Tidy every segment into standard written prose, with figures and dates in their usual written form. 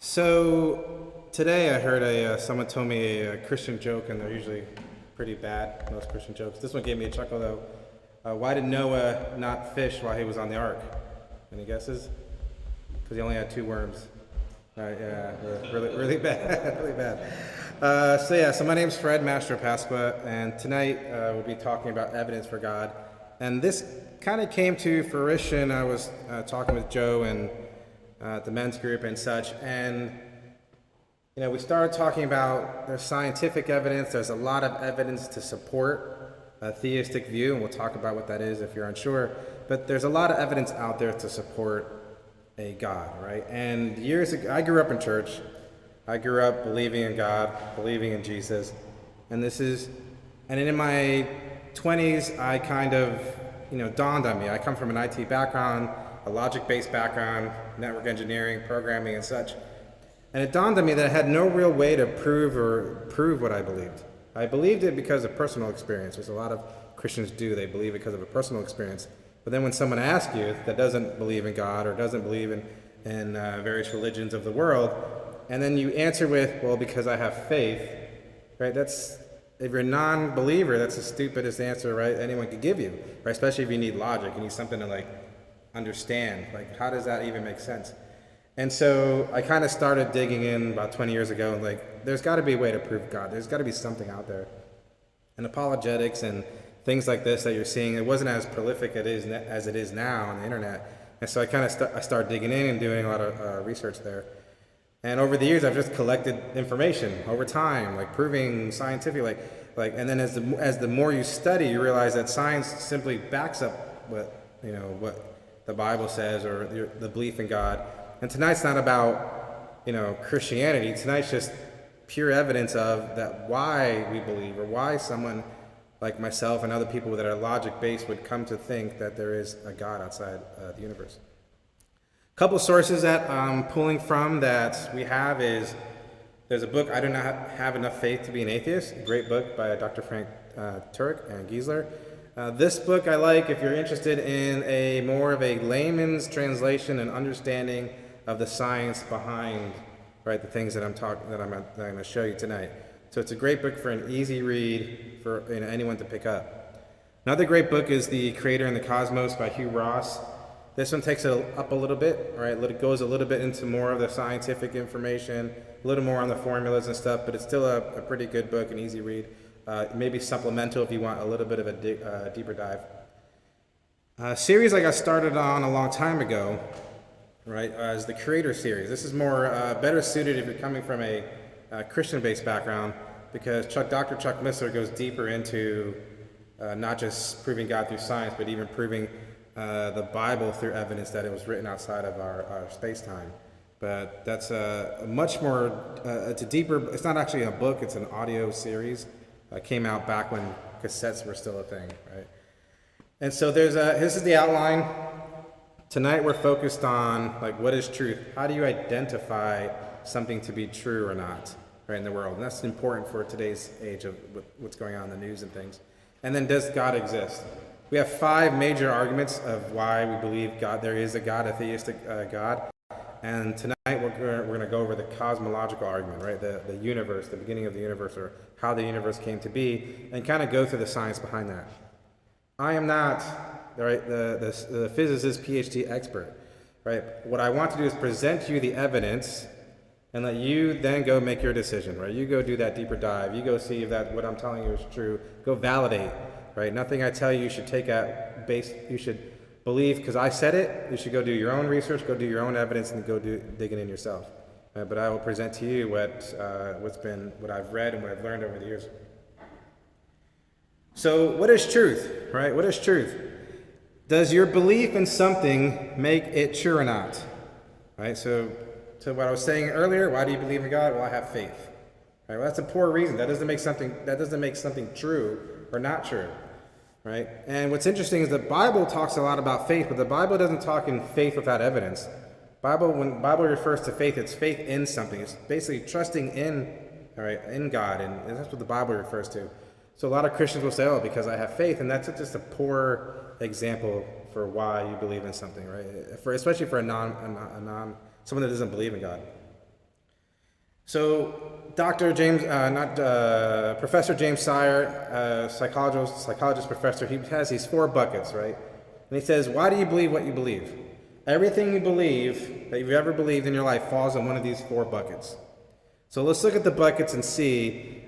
So today I heard someone told me a Christian joke, and they're usually pretty bad, most Christian jokes. This one gave me a chuckle though. Why did Noah not fish while he was on the ark? Any guesses? Because he only had two worms. Yeah, really bad, really bad. So my name's Fred, Master of Pasqua, and tonight we'll be talking about evidence for God. And this kind of came to fruition. I was talking with Joe and the men's group and such, and we started talking about there's scientific evidence. There's a lot of evidence to support a theistic view, and we'll talk about what that is if you're unsure. But there's a lot of evidence out there to support a God, right? And years ago, I grew up in church. I grew up believing in God, believing in Jesus, and in my 20s, I kind of, dawned on me. I come from an IT background, a logic-based background, network engineering, programming, and such. And it dawned on me that I had no real way to prove what I believed. I believed it because of personal experience, which a lot of Christians do. They believe it because of a personal experience. But then when someone asks you that doesn't believe in God or doesn't believe in various religions of the world, and then you answer with, well, because I have faith, right? If you're a non-believer, that's the stupidest answer, right, anyone could give you, right? Especially if you need logic, you need something to understand. How does that even make sense? And so I kind of started digging in about 20 years ago, and there's got to be a way to prove God. There's got to be something out there. And apologetics and things like this that you're seeing, it wasn't as prolific as it is now on the internet. And so I started digging in and doing a lot of research there. And over the years, I've just collected information over time, proving scientifically, and then as the more you study, you realize that science simply backs up what the Bible says or the belief in God. And tonight's not about Christianity. Tonight's just pure evidence of that why we believe, or why someone like myself and other people that are logic-based would come to think that there is a God outside the universe. A couple sources that I'm pulling from that we have is, there's a book, I Do Not Have Enough Faith to Be an Atheist, a great book by Dr. Frank Turek and Giesler. This book I like if you're interested in more of a layman's translation and understanding of the science behind the things that I'm going to show you tonight. So it's a great book for an easy read for anyone to pick up. Another great book is The Creator and the Cosmos by Hugh Ross. This one takes it up a little bit, right? It goes a little bit into more of the scientific information, a little more on the formulas and stuff, but it's still a pretty good book, an easy read. Maybe supplemental if you want a little bit of a deeper dive. A series I got started on a long time ago, right, is the Creator series. This is more better suited if you're coming from a Christian-based background, because Dr. Chuck Missler goes deeper into not just proving God through science, but even proving the Bible through evidence that it was written outside of our space-time. But that's much more, it's a deeper, it's not actually a book, it's an audio series. Came out back when cassettes were still a thing, right? And so this is the outline. Tonight we're focused on what is truth? How do you identify something to be true or not, right, in the world? And that's important for today's age of what's going on in the news and things. And then, does God exist? We have 5 major arguments of why we believe God. There is a God, a theistic God. And tonight we're going to go over the cosmological argument, right? The universe, the beginning of the universe, or how the universe came to be, and kind of go through the science behind that. I am not the physicist, PhD expert, right? What I want to do is present you the evidence and let you then go make your decision, right? You go do that deeper dive. You go see if what I'm telling you is true. Go validate, right? Nothing I tell you should take at base. You should believe because I said it. You should go do your own research, go do your own evidence, and go dig it in yourself. But I will present to you what I've read and what I've learned over the years. So, what is truth, right? What is truth? Does your belief in something make it true or not? Right? So what I was saying earlier, why do you believe in God? Well, I have faith. Right? Well, that's a poor reason. That doesn't make something true or not true. Right? And what's interesting is the Bible talks a lot about faith, but the Bible doesn't talk in faith without evidence. When Bible refers to faith, it's faith in something. It's basically trusting in God, and that's what the Bible refers to. So a lot of Christians will say, "Oh, because I have faith," and that's just a poor example for why you believe in something, right? Especially for someone that doesn't believe in God. So Dr. James, Professor James Sire, psychologist professor, he has these 4 buckets, right? And he says, why do you believe what you believe? Everything you believe that you've ever believed in your life falls in one of these 4 buckets. So let's look at the buckets and see,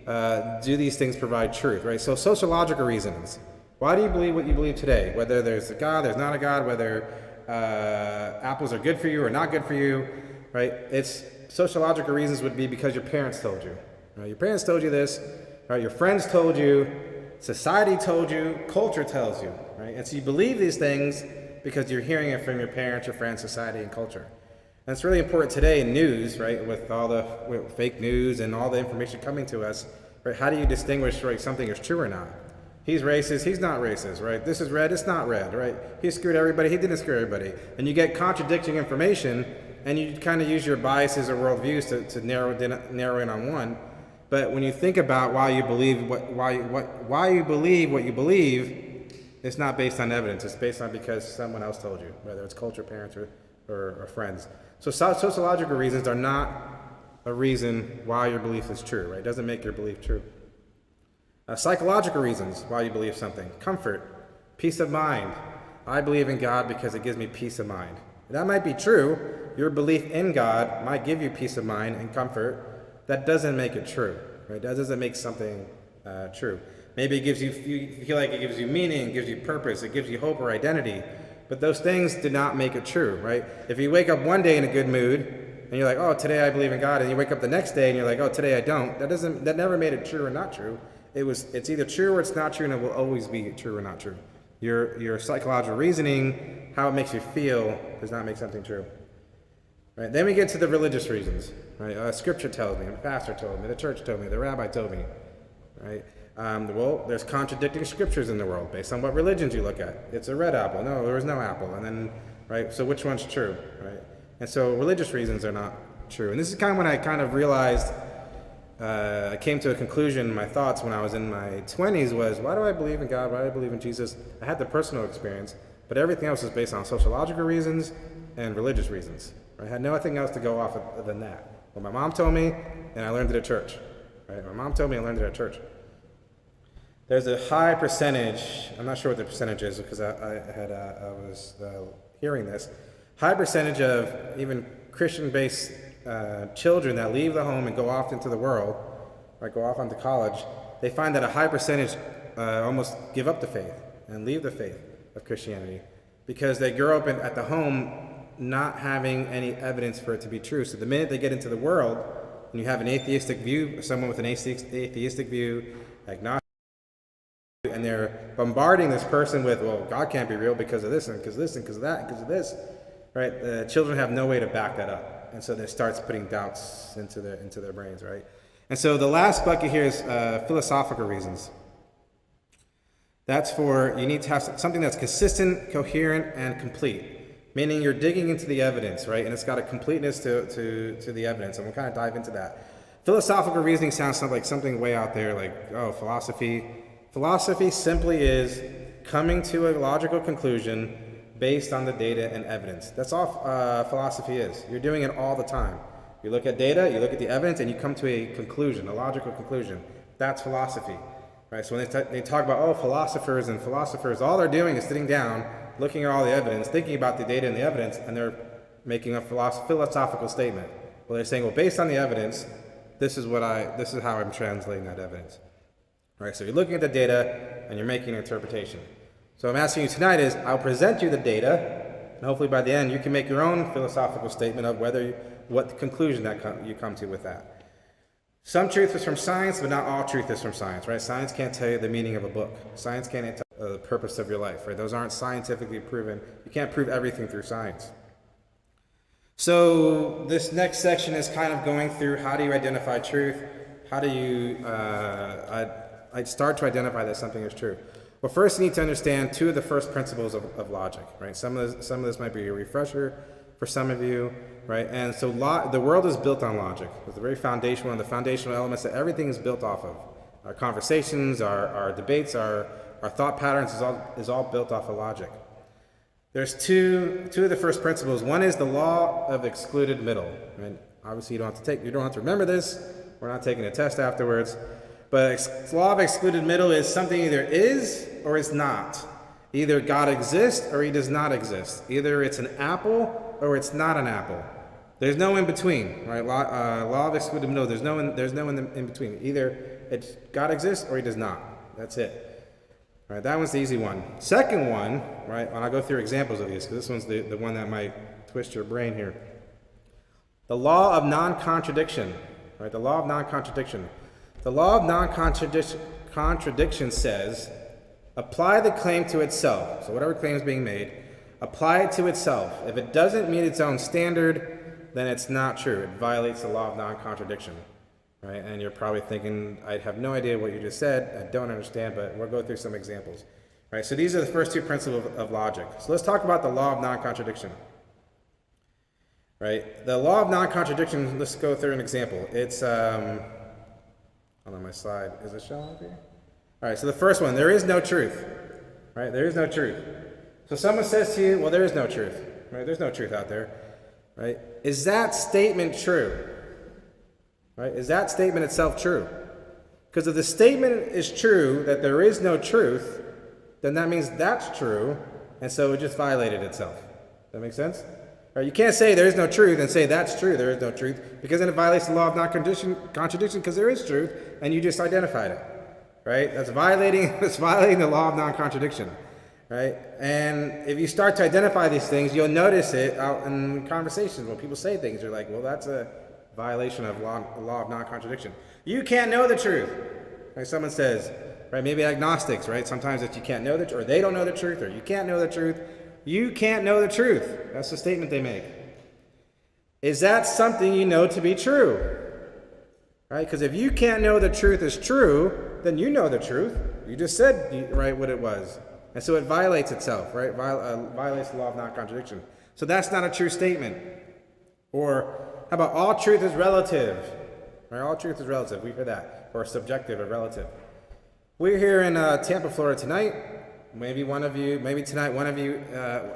do these things provide truth, right? So sociological reasons. Why do you believe what you believe today? Whether there's a God, there's not a God, whether apples are good for you or not good for you, right? It's sociological reasons would be because your parents told you. Right? Your parents told you this, right? Your friends told you, society told you, culture tells you, right? And so you believe these things because you're hearing it from your parents, your friends, society, and culture. And it's really important today in news, right? With all the fake news and all the information coming to us, right? How do you distinguish, right, something is true or not? He's racist, he's not racist, right? This is red, it's not red, right? He screwed everybody, he didn't screw everybody. And you get contradicting information, and you kind of use your biases or worldviews to narrow in on one. But when you think about why you believe why you believe what you believe, it's not based on evidence. It's based on because someone else told you, whether it's culture, parents, or friends. So sociological reasons are not a reason why your belief is true, right? It doesn't make your belief true. Psychological reasons why you believe something. Comfort, peace of mind. I believe in God because it gives me peace of mind. That might be true. Your belief in God might give you peace of mind and comfort. That doesn't make it true, right? That doesn't make something true. Maybe it gives you feel like it gives you meaning, it gives you purpose, it gives you hope or identity. But those things did not make it true, right? If you wake up one day in a good mood and you're like, oh, today I believe in God, and you wake up the next day and you're like, oh, today I don't. That never made it true or not true. It's either true or it's not true, and it will always be true or not true. Your psychological reasoning, how it makes you feel, does not make something true. Right? Then we get to the religious reasons. Right? Scripture tells me, the pastor told me, the church told me, the rabbi told me. Right? Well, there's contradicting scriptures in the world based on what religions you look at. It's a red apple. No, there was no apple. And then, right? So which one's true? Right? And so religious reasons are not true. And this is kind of when I kind of realized, I came to a conclusion in my thoughts when I was in my 20s was, why do I believe in God? Why do I believe in Jesus? I had the personal experience, but everything else is based on sociological reasons and religious reasons. I had nothing else to go off of than that. What my mom told me, and I learned it at church. Right? My mom told me, I learned it at church. There's a high percentage, I'm not sure what the percentage is because I was hearing this, high percentage of even Christian-based children that leave the home and go off into the world, or go off onto college, they find that a high percentage almost give up the faith and leave the faith of Christianity because they grow up at the home not having any evidence for it to be true. So the minute they get into the world, and you have an atheistic view, someone with an atheistic view, agnostic, and they're bombarding this person with, well, God can't be real because of this, and because of this, and because of that, and because of this, right? The children have no way to back that up. And so it starts putting doubts into their brains, right? And so the last bucket here is philosophical reasons. That's for, you need to have something that's consistent, coherent, and complete. Meaning you're digging into the evidence, right? And it's got a completeness to the evidence. And we'll kind of dive into that. Philosophical reasoning sounds like something way out there, like, oh, philosophy. Philosophy simply is coming to a logical conclusion based on the data and evidence. That's all philosophy is. You're doing it all the time. You look at data, you look at the evidence, and you come to a conclusion, a logical conclusion. That's philosophy, right? So when they talk about, oh, philosophers, all they're doing is sitting down, looking at all the evidence, thinking about the data and the evidence, and they're making a philosophical statement. Well, they're saying, well, based on the evidence, this is how I'm translating that evidence. All right, so you're looking at the data, and you're making an interpretation. So I'm asking you tonight is, I'll present you the data, and hopefully by the end you can make your own philosophical statement of what conclusion that you come to with that. Some truth is from science, but not all truth is from science, right? Science can't tell you the meaning of a book. Science can't tell you the purpose of your life, right? Those aren't scientifically proven. You can't prove everything through science. So this next section is kind of going through how do you identify truth? How do you I'd start to identify that something is true? Well, first you need to understand two of the first principles of logic, right? Some of this might be a refresher for some of you, right? And so the world is built on logic. It's the very foundational, one of the foundational elements that everything is built off of. Our conversations, our debates, our thought patterns is all built off of logic. There's two of the first principles. One is the law of excluded middle. Right? Obviously, you don't have to remember this. We're not taking a test afterwards. But law of excluded middle is something either is or is not. Either God exists or he does not exist. Either it's an apple or it's not an apple. There's no in between, right? Law of excluded middle. There's no in between. Either it's God exists or he does not. That's it. All right, that one's the easy one. Second one, right? And I'll go through examples of these because this one's the one that might twist your brain here. The law of non-contradiction, right? The law of non-contradiction. The law of non-contradiction says, apply the claim to itself. So whatever claim is being made, apply it to itself. If it doesn't meet its own standard, then it's not true. It violates the law of non-contradiction, right? And you're probably thinking, I have no idea what you just said. I don't understand, but we'll go through some examples. Right? So these are the first two principles of logic. So let's talk about the law of non-contradiction. Right? The law of non-contradiction, let's go through an example. It's, on my slide, is it showing up here? All right, so the first one, there is no truth. Right? There is no truth. So someone says to you, well, there is no truth. Right? There's no truth out there. Right? Is that statement true? Right? Is that statement itself true? Because if the statement is true that there is no truth, then that means that's true, and so it just violated itself. Does that make sense? Right? You can't say there is no truth and say that's true, there is no truth, because then it violates the law of non-contradiction because there is truth, and you just identified it. Right? That's violating the law of non-contradiction. Right? And if you start to identify these things, you'll notice it out in conversations when people say things. You're like, well, that's a violation of law of non-contradiction. You can't know the truth. Right? Someone says, right? Maybe agnostics, right? Sometimes if you can't know the truth, or they don't know the truth, or you can't know the truth, you can't know the truth. That's the statement they make. Is that something you know to be true? Right? Because if you can't know the truth is true, then you know the truth. You just said, right, what it was. And so it violates itself, right? Violates the law of non-contradiction. So that's not a true statement. Or how about all truth is relative? Right? All truth is relative. We hear that. Or subjective or relative. We're here in Tampa, Florida tonight. Maybe tonight, one of you,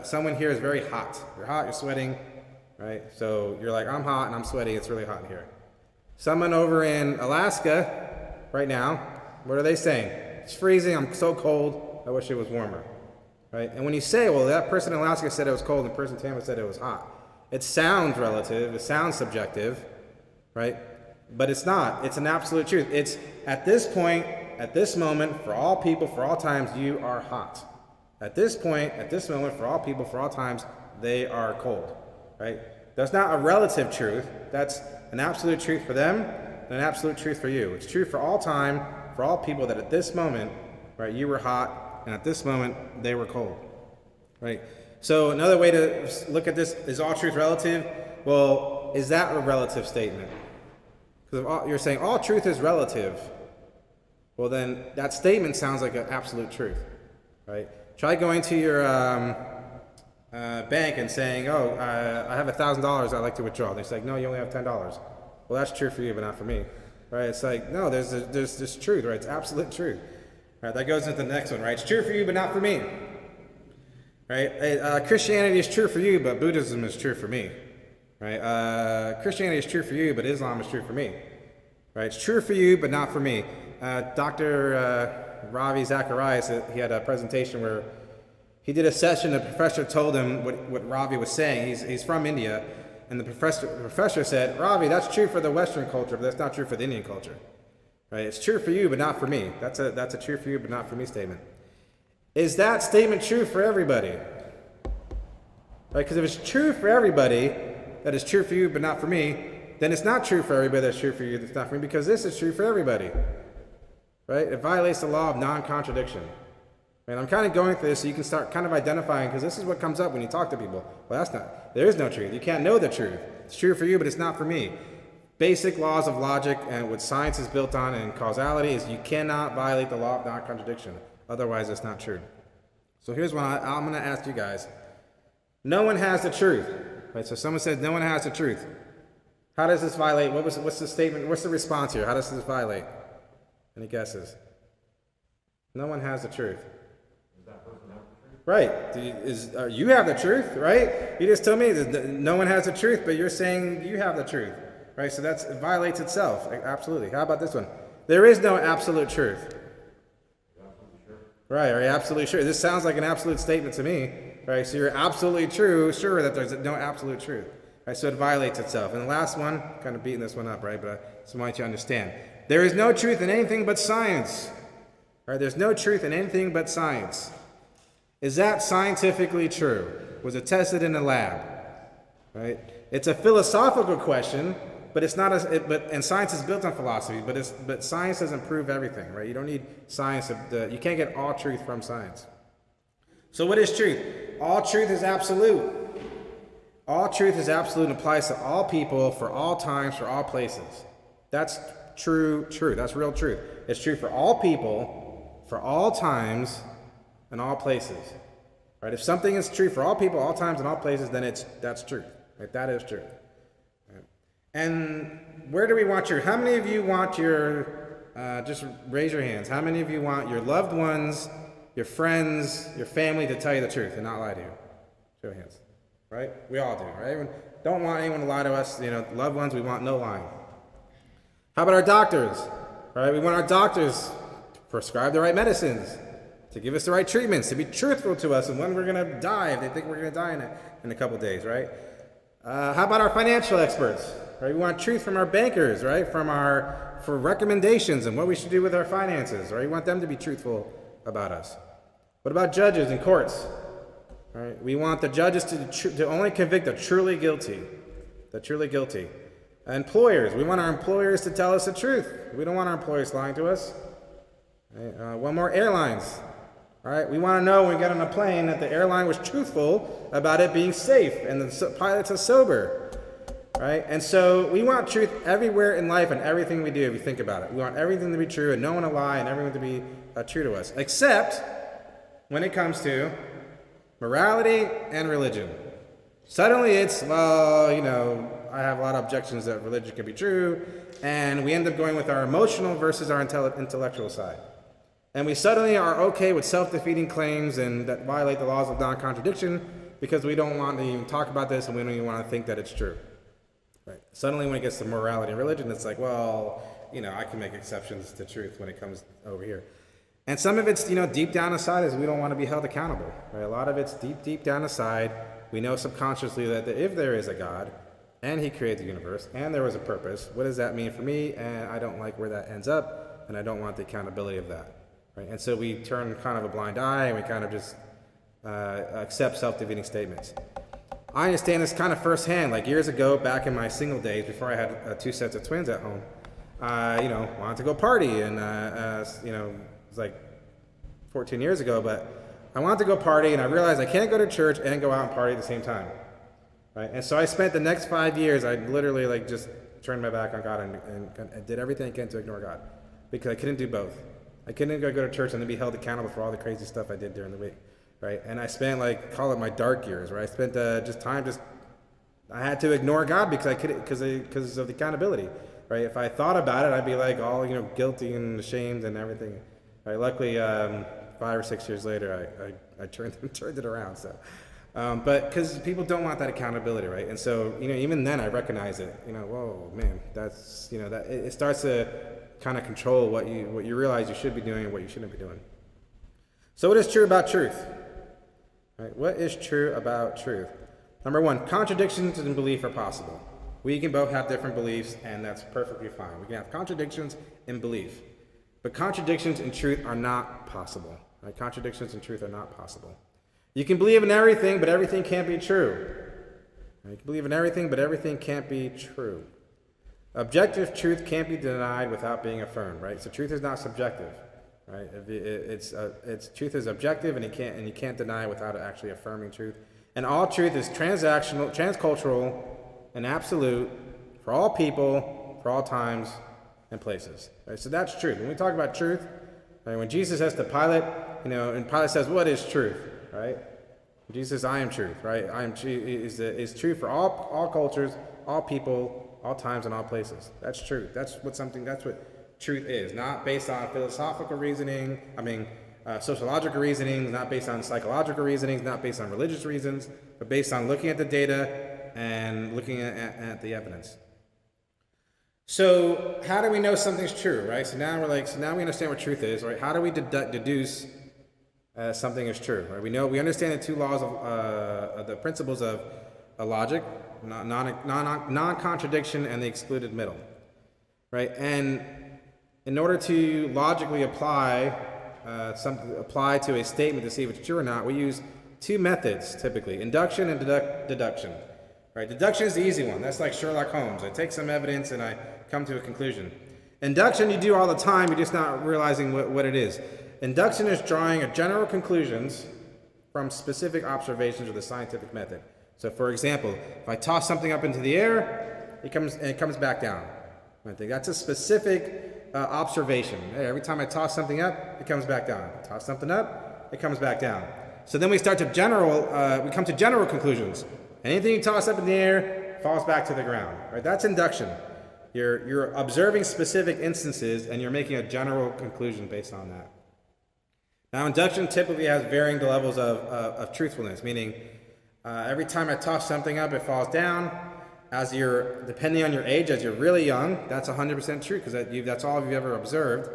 someone here is very hot. You're hot, you're sweating, right? So you're like, I'm hot and I'm sweating, it's really hot in here. Someone over in Alaska right now, what are they saying? It's freezing, I'm so cold, I wish it was warmer, right? And when you say, well, that person in Alaska said it was cold and the person in Tampa said it was hot, it sounds relative, it sounds subjective, right? But it's not, it's an absolute truth. It's at this point, at this moment, for all people, for all times, you are hot. At this point, at this moment, for all people, for all times, they are cold, right? That's not a relative truth. That's an absolute truth for them and an absolute truth for you. It's true for all time, for all people, that at this moment, right, you were hot, and at this moment, they were cold, right? So another way to look at this, is all truth relative? Well, is that a relative statement? Because you're saying all truth is relative. Well, then that statement sounds like an absolute truth, right? Try going to your bank and saying, oh, I have $1,000 I'd like to withdraw. They're like, no, you only have $10. Well, that's true for you, but not for me, right? It's like, no, there's this truth, right? It's absolute truth, right? That goes into the next one, right? It's true for you, but not for me, right? Christianity is true for you, but Buddhism is true for me, right? Christianity is true for you, but Islam is true for me, right? It's true for you, but not for me. Dr. Ravi Zacharias, he had a presentation where he did a session. The professor told him what Ravi was saying. He's from India, and the professor said, Ravi, that's true for the Western culture, but that's not true for the Indian culture. Right? It's true for you, but not for me. That's a true for you, but not for me statement. Is that statement true for everybody? Right? Because if it's true for everybody, that is true for you, but not for me, then it's not true for everybody that's true for you, that's not for me, because this is true for everybody. Right? It violates the law of non-contradiction. And I'm kind of going through this so you can start kind of identifying, because this is what comes up when you talk to people. Well, there is no truth. You can't know the truth. It's true for you, but it's not for me. Basic laws of logic and what science is built on and causality is you cannot violate the law of non-contradiction. Otherwise, it's not true. So here's what I'm going to ask you guys. No one has the truth. Right? So someone says no one has the truth. How does this violate? What's the statement? What's the response here? How does this violate? Any guesses? No one has the truth. Does that person have the truth? Right. You have the truth, right? You just told me that no one has the truth, but you're saying you have the truth. right? So it violates itself, absolutely. How about this one? There is no absolute truth. Right, are you absolutely sure? This sounds like an absolute statement to me, right? So you're absolutely sure that there's no absolute truth, right? So it violates itself. And the last one, kind of beating this one up, right? But I just want you to understand. There is no truth in anything but science, right? There's no truth in anything but science. Is that scientifically true? Was it tested in a lab, right? It's a philosophical question, but it's not and science is built on philosophy, but science doesn't prove everything, right? You don't need science. You can't get all truth from science. So what is truth? All truth is absolute. All truth is absolute and applies to all people, for all times, for all places. That's true truth. That's real truth. It's true for all people, for all times, and all places. Right? If something is true for all people, all times, and all places, then that's truth. Right? That is truth. Right? And where do we want your? How many of you want your? Just raise your hands. How many of you want your loved ones, your friends, your family to tell you the truth and not lie to you? Show your hands. Right? We all do. Right? Don't want anyone to lie to us. Loved ones. We want no lying. How about our doctors? Right? We want our doctors to prescribe the right medicines, to give us the right treatments, to be truthful to us and when we're going to die, if they think we're going to die in a couple days, right? How about our financial experts? Right? We want truth from our bankers, right? For recommendations and what we should do with our finances, right? We want them to be truthful about us. What about judges and courts? Right? We want the judges to only convict the truly guilty. Employers, we want our employers to tell us the truth. We don't want our employers lying to us. Right? One more, airlines. All right, we want to know when we get on a plane that the airline was truthful about it being safe and the pilots are sober, right? And so we want truth everywhere in life and everything we do if you think about it. We want everything to be true and no one to lie and everyone to be true to us, except when it comes to morality and religion. Suddenly it's, I have a lot of objections that religion can be true, and we end up going with our emotional versus our intellectual side. And we suddenly are okay with self-defeating claims and that violate the laws of non-contradiction because we don't want to even talk about this and we don't even want to think that it's true. Right? Suddenly when it gets to morality and religion, it's like, I can make exceptions to truth when it comes over here. And some of it's, deep down inside is we don't want to be held accountable. Right? A lot of it's deep down inside. We know subconsciously that if there is a God and he created the universe and there was a purpose, what does that mean for me? And I don't like where that ends up and I don't want the accountability of that. Right? And so we turn kind of a blind eye and we kind of just accept self-defeating statements. I understand this kind of firsthand. Like years ago, back in my single days, before I had 2 sets of twins at home, wanted to go party. And, it was like 14 years ago, but I wanted to go party and I realized I can't go to church and go out and party at the same time. Right? And so I spent the next 5 years, I literally just turned my back on God and did everything I can to ignore God because I couldn't do both. I couldn't go to church and then be held accountable for all the crazy stuff I did during the week, right? And I spent call it my dark years, right? I spent I had to ignore God because because of the accountability, right? If I thought about it, I'd be all guilty and ashamed and everything. Right? Luckily, 5 or 6 years later, I turned it around. So, but because people don't want that accountability, right? And so even then I recognize it. Whoa, man, that's that it starts to kind of control what you realize you should be doing and what you shouldn't be doing. So what is true about truth? Right? What is true about truth? Number one, contradictions in belief are possible. We can both have different beliefs and that's perfectly fine. We can have contradictions in belief, but contradictions in truth are not possible. Right? Contradictions in truth are not possible. You can believe in everything, but everything can't be true. Right? You can believe in everything, but everything can't be true. Objective truth can't be denied without being affirmed, right? So truth is not subjective, right? It's truth is objective, and you can't deny it without actually affirming truth. And all truth is transactional, transcultural, and absolute for all people, for all times and places. Right? So that's truth. When we talk about truth, right, when Jesus says to Pilate, and Pilate says, "What is truth?" Right? Jesus says, "I am truth." Right? I am is true for all cultures, all people, all times and all places. That's true. That's what truth is. Not based on philosophical reasoning, sociological reasonings, not based on psychological reasonings, not based on religious reasons, but based on looking at the data and looking at the evidence. So how do we know something's true, right? So now we understand what truth is, right? How do we deduce something is true, right? We understand the two laws of the principles of logic, non-contradiction, and the excluded middle, right? And in order to logically apply to a statement to see if it's true or not, we use two methods typically: induction and deduction. Right? Deduction is the easy one. That's like Sherlock Holmes. I take some evidence and I come to a conclusion. Induction you do all the time, you're just not realizing what it is. Induction is drawing a general conclusions from specific observations with a scientific method. So for example, if I toss something up into the air, it comes back down. I think that's a specific observation. Hey, every time I toss something up, it comes back down. I toss something up, it comes back down. So then we come to general conclusions. Anything you toss up in the air falls back to the ground. Right? That's induction. You're observing specific instances and you're making a general conclusion based on that. Now, induction typically has varying levels of truthfulness, meaning every time I toss something up, it falls down. Depending on your age, as you're really young, that's 100% true because that's all you've ever observed.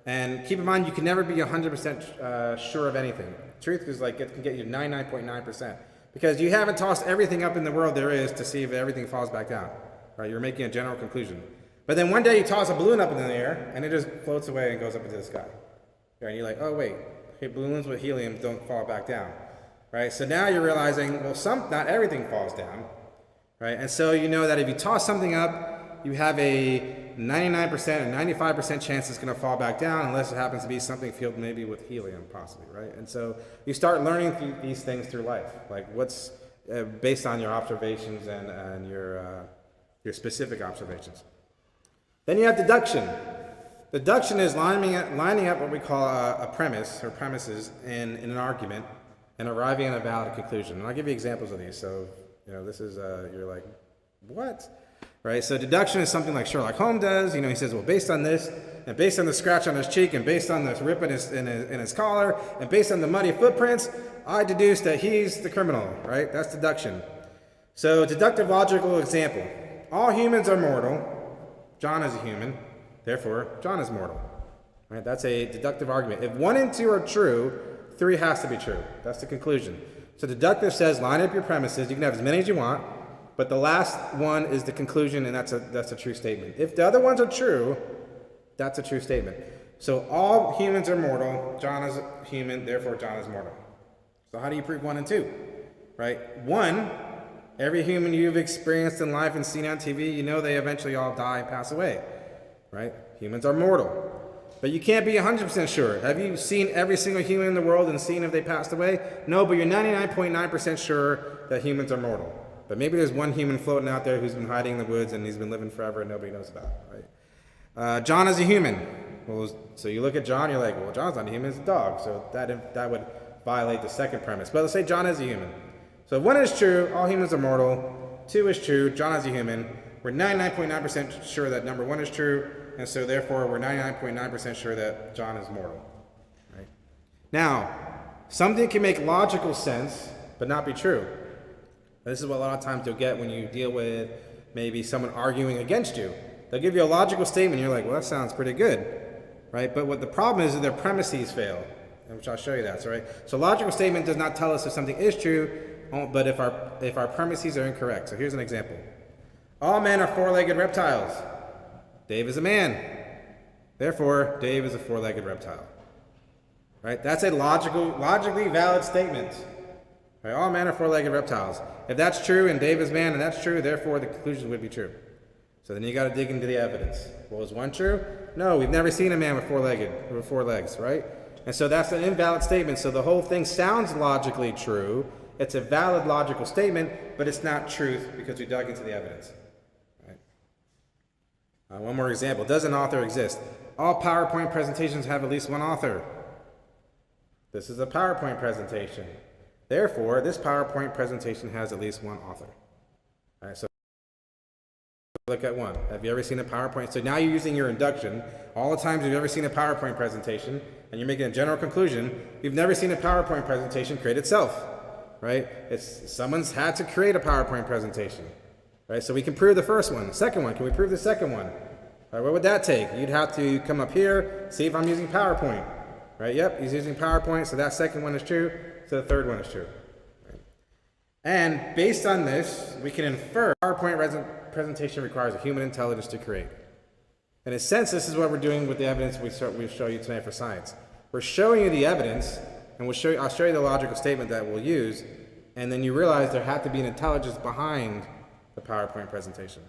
And keep in mind, you can never be 100% sure of anything. Truth is it can get you 99.9%. Because you haven't tossed everything up in the world there is to see if everything falls back down. Right? You're making a general conclusion. But then one day you toss a balloon up in the air and it just floats away and goes up into the sky. Right? And you're like, oh wait, balloons with helium don't fall back down. Right? So now you're realizing, well, not everything falls down. Right? And so you know that if you toss something up, you have a 99% or 95% chance it's going to fall back down unless it happens to be something filled maybe with helium possibly, right? And so you start learning these things through life, like what's based on your observations and your specific observations. Then you have deduction. Deduction is lining up what we call a premise or premises in an argument and arriving at a valid conclusion. And I'll give you examples of these. So, this is, you're like, what? Right, so deduction is something like Sherlock Holmes does. He says, well, based on this, and based on the scratch on his cheek, and based on this rip in his collar, and based on the muddy footprints, I deduce that he's the criminal, right? That's deduction. So deductive logical example. All humans are mortal. John is a human. Therefore, John is mortal. Right? That's a deductive argument. If 1 and 2 are true, 3 has to be true. That's the conclusion. So deductive says, line up your premises. You can have as many as you want. But the last one is the conclusion, and that's a true statement. If the other ones are true, that's a true statement. So all humans are mortal. John is a human, therefore John is mortal. So how do you prove 1 and 2? Right? 1, every human you've experienced in life and seen on TV, they eventually all die and pass away. Right? Humans are mortal. But you can't be 100% sure. Have you seen every single human in the world and seen if they passed away? No, but you're 99.9% sure that humans are mortal. But maybe there's one human floating out there who's been hiding in the woods and he's been living forever and nobody knows about it, right? John is a human. Well, so you look at John, you're like, well, John's not a human, it's a dog. So that would violate the second premise. But let's say John is a human. So if 1 is true, all humans are mortal. 2 is true, John is a human. We're 99.9% sure that number 1 is true, and so therefore we're 99.9% sure that John is mortal. Right? Now, something can make logical sense, but not be true. This is what a lot of times you'll get when you deal with maybe someone arguing against you. They'll give you a logical statement, and you're like, well, that sounds pretty good, right? But what the problem is their premises fail, which I'll show you that. So logical statement does not tell us if something is true, but if our premises are incorrect. So here's an example. All men are four-legged reptiles. Dave is a man. Therefore, Dave is a four-legged reptile. Right? That's a logically valid statement. Right? All men are four-legged reptiles. If that's true and Dave is man and that's true, therefore the conclusion would be true. So then you got to dig into the evidence. Well, is 1 true? No, we've never seen a man with four legs, right? And so that's an invalid statement. So the whole thing sounds logically true. It's a valid logical statement, but it's not truth because we dug into the evidence. Right? One more example. Does an author exist? All PowerPoint presentations have at least one author. This is a PowerPoint presentation. Therefore, this PowerPoint presentation has at least one author. All right, so look at 1. Have you ever seen a PowerPoint? So now you're using your induction. All the times you've ever seen a PowerPoint presentation, and you're making a general conclusion, you've never seen a PowerPoint presentation create itself, right? Someone's had to create a PowerPoint presentation, right? So we can prove the first one. The second one, can we prove the second one? Right, what would that take? You'd have to come up here, see if I'm using PowerPoint. Right? Yep, he's using PowerPoint, so that second one is true, so the third one is true. Right? And based on this, we can infer PowerPoint presentation requires a human intelligence to create. In a sense, this is what we're doing with the evidence we show you tonight for science. We're showing you the evidence, and I'll show you the logical statement that we'll use, and then you realize there had to be an intelligence behind the PowerPoint presentation.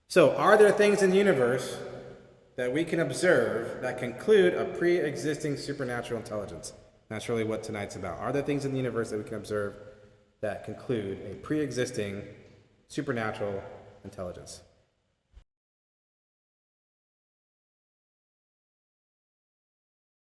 So, are there things in the universe that we can observe that conclude a pre-existing supernatural intelligence? That's really what tonight's about. Are there things in the universe that we can observe that conclude a pre-existing supernatural intelligence?